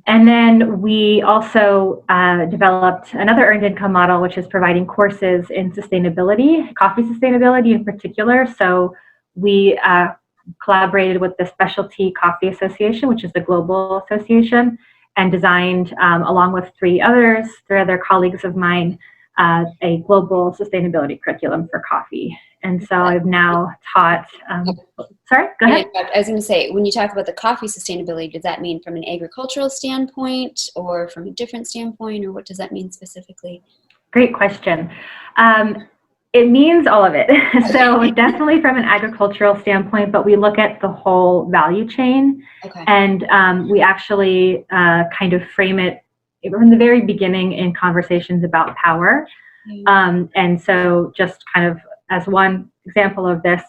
And then we also developed another earned income model, which is providing courses in sustainability, coffee sustainability in particular. So we collaborated with the Specialty Coffee Association, which is the global association, and designed, along with three other colleagues of mine, a global sustainability curriculum for coffee. And so I've now taught, sorry, go ahead. I was going to say, when you talk about the coffee sustainability, does that mean from an agricultural standpoint or from a different standpoint, or what does that mean specifically? Great question. It means all of it. So definitely from an agricultural standpoint, but we look at the whole value chain. Okay. And we actually kind of frame it from the very beginning in conversations about power. And so just kind of as one example of this,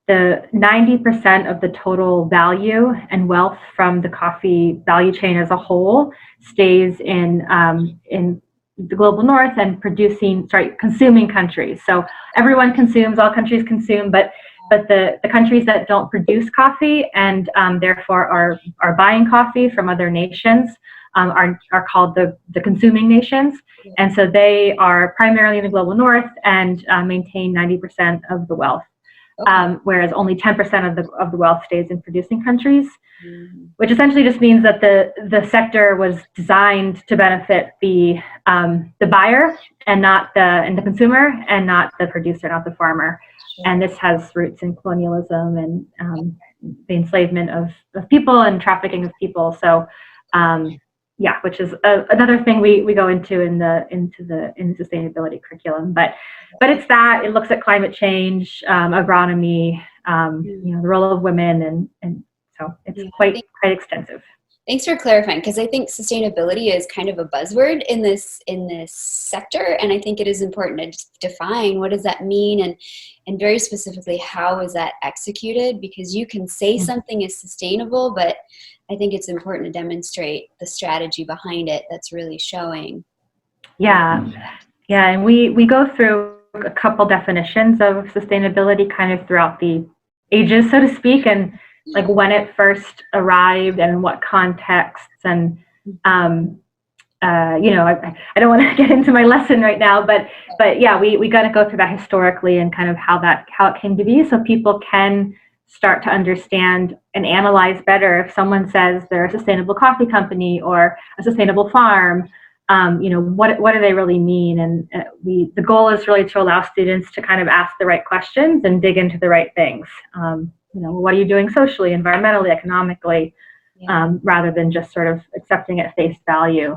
the 90% of the total value and wealth from the coffee value chain as a whole stays in the global north and consuming countries. So everyone consumes, all countries consume, but the countries that don't produce coffee and therefore are buying coffee from other nations are called the consuming nations. And so they are primarily in the global north and maintain 90% of the wealth, whereas only 10% of the wealth stays in producing countries, which essentially just means that the sector was designed to benefit the buyer and the consumer, and not the producer, not the farmer. And this has roots in colonialism and the enslavement of people and trafficking of people. So which is another thing we go into in the sustainability curriculum. But it's that it looks at climate change, agronomy, the role of women, and so it's quite extensive. Thanks for clarifying, because I think sustainability is kind of a buzzword in this sector, and I think it is important to define what does that mean, and very specifically how is that executed, because you can say something is sustainable, but I think it's important to demonstrate the strategy behind it that's really showing. Yeah, and we go through a couple definitions of sustainability kind of throughout the ages, so to speak, and like when it first arrived and in what contexts. And I don't want to get into my lesson right now, but yeah, we got to go through that historically and kind of how it came to be, so people can start to understand and analyze better if someone says they're a sustainable coffee company or a sustainable farm. What do they really mean? And the goal is really to allow students to kind of ask the right questions and dig into the right things. What are you doing socially, environmentally, economically, rather than just sort of accepting at face value.